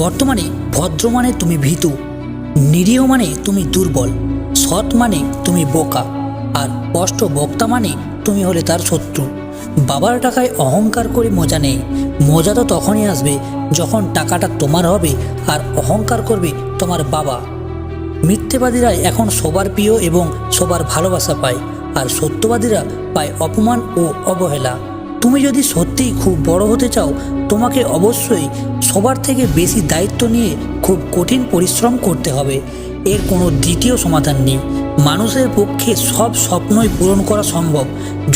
বর্তমানে ভদ্র মানে তুমি ভীতু, নিরীহ মানে তুমি দুর্বল, সৎ মানে তুমি বোকা, আর স্পষ্ট বক্তা মানে তুমি হলে তার শত্রু। বাবার টাকায় অহংকার করে মজা নেই। মজা তো তখনই আসবে যখন টাকাটা তোমার হবে আর অহংকার করবে তোমার বাবা। মিথ্যেবাদীরা এখন সবার প্রিয় এবং সবার ভালোবাসা পায়, আর সত্যবাদীরা পায় অপমান ও অবহেলা। তুমি যদি সত্যিই খুব বড় হতে চাও, তোমাকে অবশ্যই সবার থেকে বেশি দায়িত্ব নিয়ে খুব কঠিন পরিশ্রম করতে হবে। এর কোনো দ্বিতীয় সমাধান নেই। মানুষের পক্ষে সব স্বপ্নই পূরণ করা সম্ভব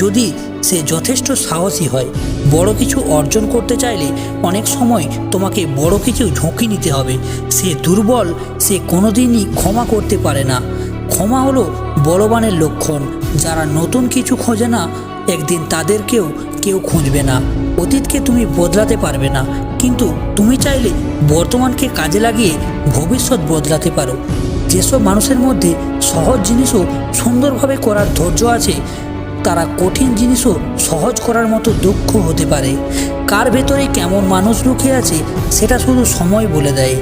যদি সে যথেষ্ট সাহসী হয়। বড় কিছু অর্জন করতে চাইলে অনেক সময় তোমাকে বড় কিছু ঝুঁকি নিতে হবে। সে দুর্বল, সে কোনোদিনই ক্ষমা করতে পারে না। ক্ষমা হলো বলবানের লক্ষণ। যারা নতুন কিছু খোঁজে না, একদিন তাদেরকেও কেউ খুঁজবে না। অতীতকে তুমি বদলাতে পারবে না, কিন্তু তুমি চাইলে বর্তমানকে কাজে লাগিয়ে ভবিষ্যৎ বদলাতে পারো। যেসব মানুষের মধ্যে সহজ জিনিসও সুন্দরভাবে করার ধৈর্য আছে, তারা কঠিন জিনিসও সহজ করার মতো দক্ষ হতে পারে। কার ভেতরে কেমন মানুষ লুকিয়ে আছে সেটা শুধু সময় বলে দেয়।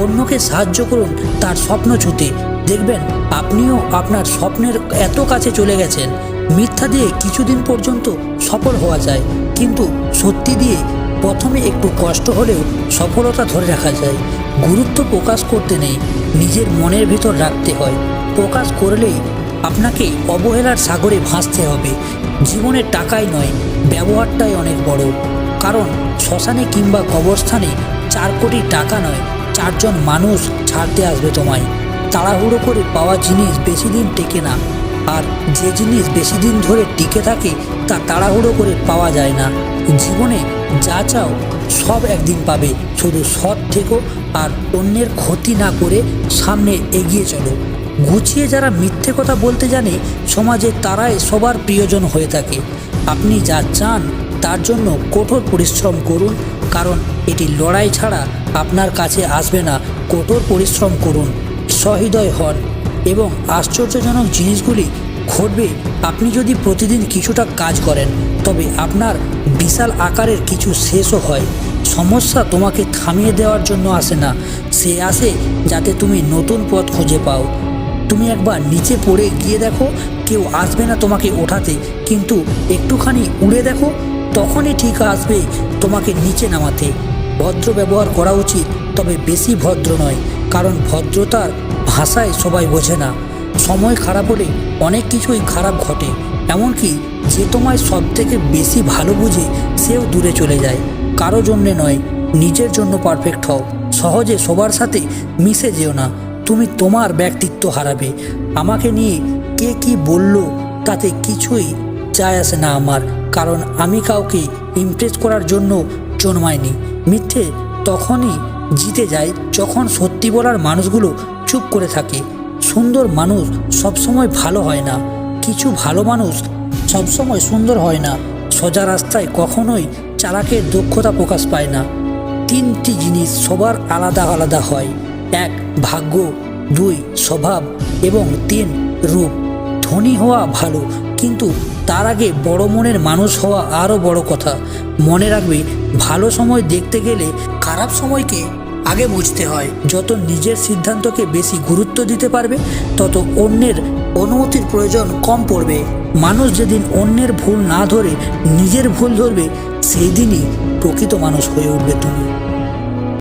অন্যকে সাহায্য করুন তার স্বপ্ন ছুঁতে, দেখবেন আপনিও আপনার স্বপ্নের এত কাছে চলে গেছেন। মিথ্যা দিয়ে কিছুদিন পর্যন্ত সফল হওয়া যায়, কিন্তু সত্যি দিয়ে প্রথমে একটু কষ্ট হলেও সফলতা ধরে রাখা যায়। গুরুত্ব প্রকাশ করতে নেই, নিজের মনের ভিতর রাখতে হয়। প্রকাশ করলেই আপনাকে অবহেলার সাগরে ভাসতে হবে। জীবনে টাকাই নয়, ব্যবহারটাই অনেক বড়। কারণ শ্মশানে কিংবা কবরস্থানে 4 কোটি টাকা নয়, 4 জন মানুষ ছাড়তে আসবে তোমায়। তাড়াহুড়ো করে পাওয়া জিনিস বেশি দিন টেকে না, আর যে জিনিস বেশি দিন ধরে টিকে থাকে তা তাড়াহুড়ো করে পাওয়া যায় না। জীবনে যা চাও সব একদিন পাবে, শুধু সৎ থেকো আর অন্যের ক্ষতি না করে সামনে এগিয়ে চলো। গুছিয়ে যারা মিথ্যে কথা বলতে জানে, সমাজে তারাই সবার প্রিয়জন হয়ে থাকে। আপনি যা চান তার জন্য কঠোর পরিশ্রম করুন, কারণ এটি লড়াই ছাড়া আপনার কাছে আসবে না। কঠোর পরিশ্রম করুন, সহৃদয় হন, এবং আশ্চর্যজনক জিনিসগুলি ঘটবে। আপনি যদি প্রতিদিন কিছুটা কাজ করেন, তবে আপনার বিশাল আকারের কিছু শেষও হয়। সমস্যা তোমাকে থামিয়ে দেওয়ার জন্য আসে না, সে আসে যাতে তুমি নতুন পথ খুঁজে পাও। তুমি একবার নিচে পড়ে গিয়ে দেখো, কেউ আসবে না তোমাকে ওঠাতে, কিন্তু একটুখানি উড়ে দেখো, তখনই ঠিক আসবে তোমাকে নিচে নামাতে। ভদ্র ব্যবহার করা উচিত, তবে বেশি ভদ্র নয়, কারণ ভদ্রতার ভাষায় সবাই বোঝে না। সময় খারাপ হলে অনেক কিছুই খারাপ ঘটে, এমনকি যে তোমায় সব থেকে বেশি ভালো বুঝে সেও দূরে চলে যায়। কারো জন্যে নয়, নিজের জন্য পারফেক্ট হও। সহজে সবার সাথে মিশে যেও না, তুমি তোমার ব্যক্তিত্ব হারাবে। আমাকে নিয়ে কে কি বলল তাতে কিছুই যায় আসে না আমার, কারণ আমি কাউকে ইমপ্রেস করার জন্য জন্মাইনি। মিথ্যে তখনই জিতে যায় যখন সত্যি বলার মানুষগুলো চুপ করে থাকে। সুন্দর মানুষ সবসময় ভালো হয় না, কিছু ভালো মানুষ সবসময় সুন্দর হয় না। সোজা রাস্তায় কখনোই চালাকের দক্ষতা প্রকাশ পায় না। 3টি জিনিস সবার আলাদা আলাদা হয়: 1 ভাগ্য, 2 স্বভাব, এবং 3 রূপ। ধনী হওয়া ভালো, কিন্তু তার আগে বড় মনের মানুষ হওয়া আরও বড় কথা। মনে রাখবে, ভালো সময় দেখতে গেলে খারাপ সময়কে আগে বুঝতে হয়। যত নিজের সিদ্ধান্তকে বেশি গুরুত্ব দিতে পারবে, তত অন্যের অনুমতির প্রয়োজন কম পড়বে। মানুষ যেদিন অন্যের ভুল না ধরে নিজের ভুল ধরবে, সেই দিনই প্রকৃত মানুষ হয়ে উঠবে তুমি।